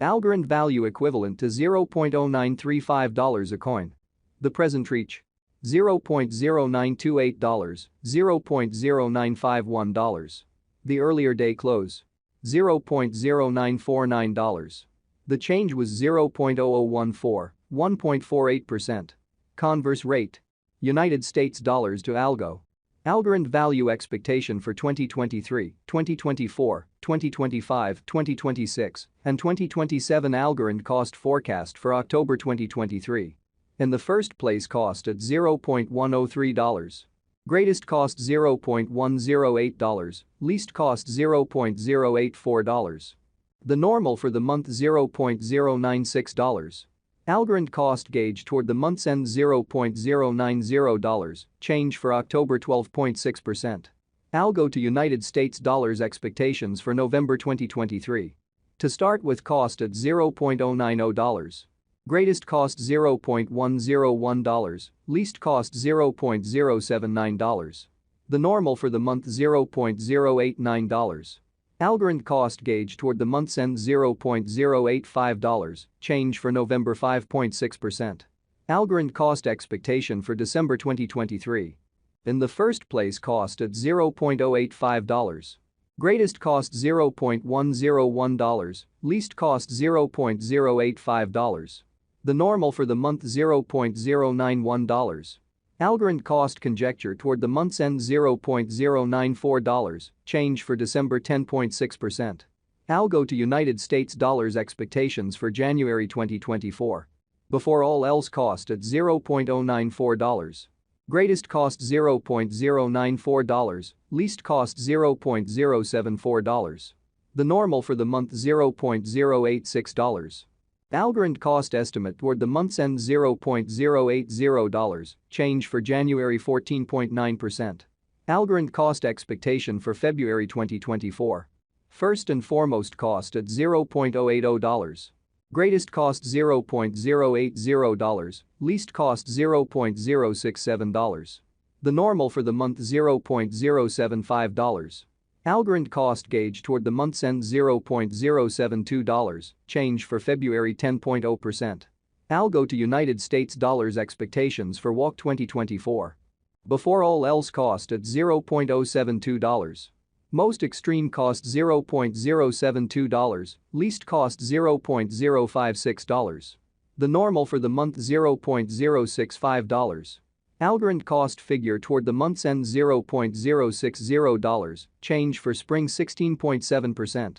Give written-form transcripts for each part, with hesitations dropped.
Algorand value equivalent to $0.0935 a coin. The present reach. $0.0928, $0.0951. The earlier day close. $0.0949. The change was 0.0014, 1.48%. Converse rate. United States dollars to Algo. Algorand value expectation for 2023, 2024, 2025, 2026, and 2027. Algorand cost forecast for October 2023. In the first place, cost at $0.103. Greatest cost $0.108, least cost $0.084. The normal for the month $0.096. Algorand cost gauge toward the month's end $0.090, change for October 12.6%. Algo to United States dollars expectations for November 2023. To start with, cost at $0.090. Greatest cost $0.101, least cost $0.079. The normal for the month $0.089. Algorand cost gauge toward the month's end $0.085, change for November 5.6%. Algorand cost expectation for December 2023. In the first place, cost at $0.085. Greatest cost $0.101, least cost $0.085. The normal for the month $0.091. Algorand cost conjecture toward the month's end $0.094, change for December 10.6%. Algo to United States dollars expectations for January 2024. Before all else, cost at $0.094. Greatest cost $0.094, least cost $0.074. The normal for the month $0.086. Algorand cost estimate toward the month's end $0.080, change for January 14.9%. Algorand cost expectation for February 2024. First and foremost, cost at $0.080. Greatest cost $0.080, least cost $0.067. The normal for the month $0.075. Algorand cost gauge toward the month's end $0.072, change for February 10.0%. Algo to United States dollars expectations for WAC 2024. Before all else, cost at $0.072. Most extreme cost $0.072, least cost $0.056. The normal for the month $0.065. Algorand cost figure toward the month's end $0.060, change for spring 16.7%.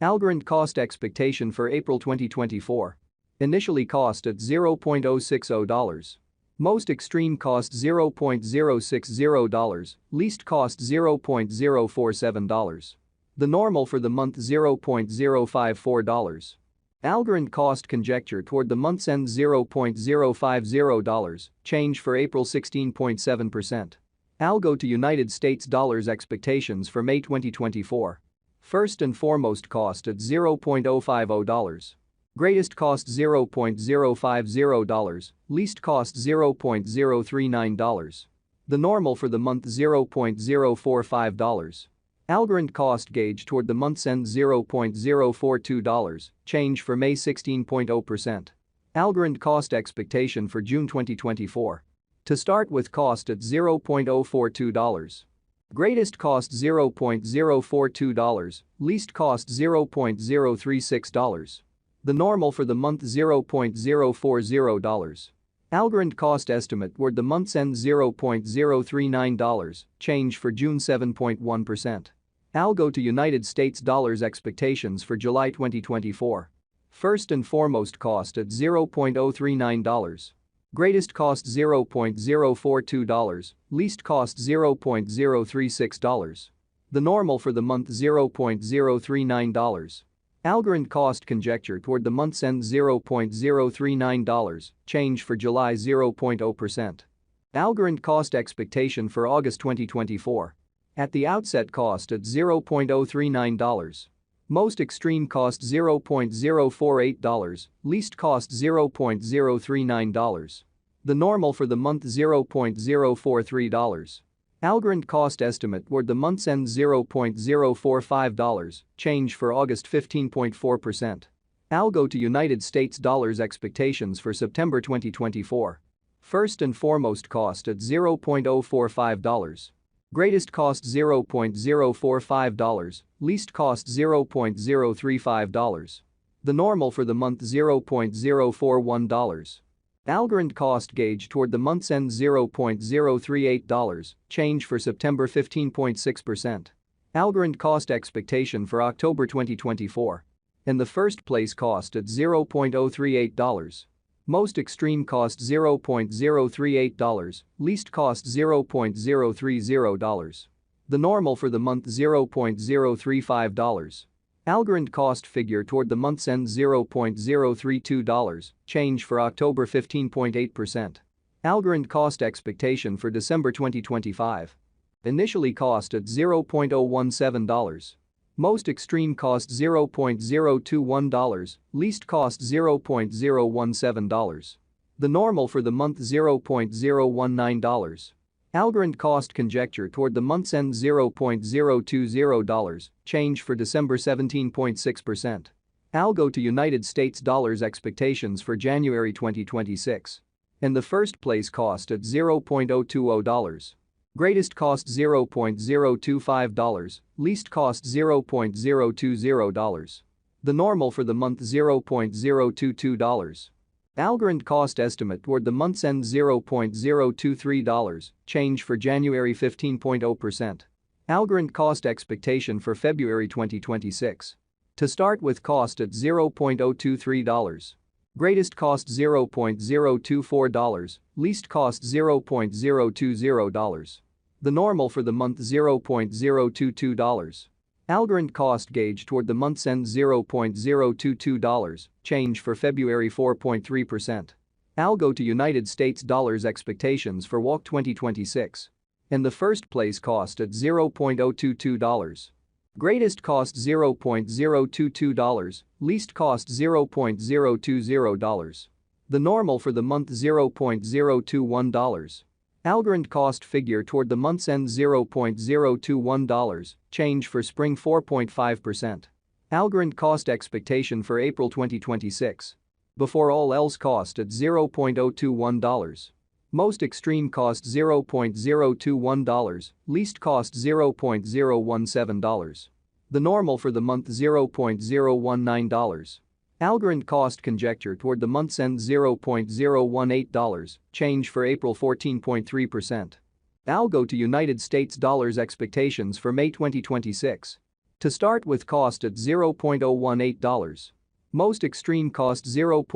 Algorand cost expectation for April 2024. Initially cost at $0.060. Most extreme cost $0.060, least cost $0.047. The normal for the month $0.054. Algorand cost conjecture toward the month's end $0.050, change for April 16.7%. Algo to United States dollars expectations for May 2024. First and foremost, cost at $0.050. Greatest cost $0.050, least cost $0.039. The normal for the month $0.045. Algorand cost gauge toward the month's end $0.042, change for May 16.0%. Algorand cost expectation for June 2024. To start with, cost at $0.042. Greatest cost $0.042, least cost $0.036. The normal for the month $0.040. Algorand cost estimate toward the month's end $0.039, change for June 7.1%. Algo to United States dollars expectations for July 2024. First and foremost, cost at $0.039. Greatest cost $0.042, least cost $0.036. The normal for the month $0.039. Algorand cost conjecture toward the month's end $0.039, change for July 0.0%. Algorand cost expectation for August 2024. At the outset, cost at $0.039. Most extreme cost $0.048, least cost $0.039. The normal for the month $0.043. Algorand cost estimate toward the month's end $0.045, change for August 15.4%. Algo to United States dollars expectations for September 2024. First and foremost cost at $0.045. Greatest cost $0.045, least cost $0.035. The normal for the month $0.041. Algorand cost gauge toward the month's end $0.038, change for September 15.6%. Algorand cost expectation for October 2024. In the first place cost at $0.038. Most extreme cost $0.038, least cost $0.030. The normal for the month $0.035. Algorand cost figure toward the month's end $0.032, change for October 15.8%. Algorand cost expectation for December 2025. Initially cost at $0.017. Most extreme cost $0.021, least cost $0.017. The normal for the month $0.019. Algorand cost conjecture toward the month's end $0.020, change for December 17.6%. Algo to United States dollars expectations for January 2026. In the first place cost at $0.020. Greatest cost $0.025, least cost $0.020. The normal for the month $0.022. Algorand cost estimate toward the month's end $0.023, change for January 15.0%. Algorand cost expectation for February 2026. To start with cost at $0.023. Greatest cost $0.024, least cost $0.020. The normal for the month $0.022. Algorand cost gauge toward the month's end $0.022, change for February 4.3%. Algo to United States dollars expectations for WAC 2026. In the first place cost at $0.022. Greatest cost $0.022, least cost $0.020. The normal for the month $0.021. Algorand cost figure toward the month's end $0.021, change for spring 4.5%. Algorand cost expectation for April 2026. Before all else cost at $0.021. Most extreme cost $0.021, least cost $0.017. The normal for the month $0.019. Algorand cost conjecture toward the month's end $0.018, change for April 14.3%. Algo to United States dollars expectations for May 2026. To start with cost at $0.018. Most extreme cost $0.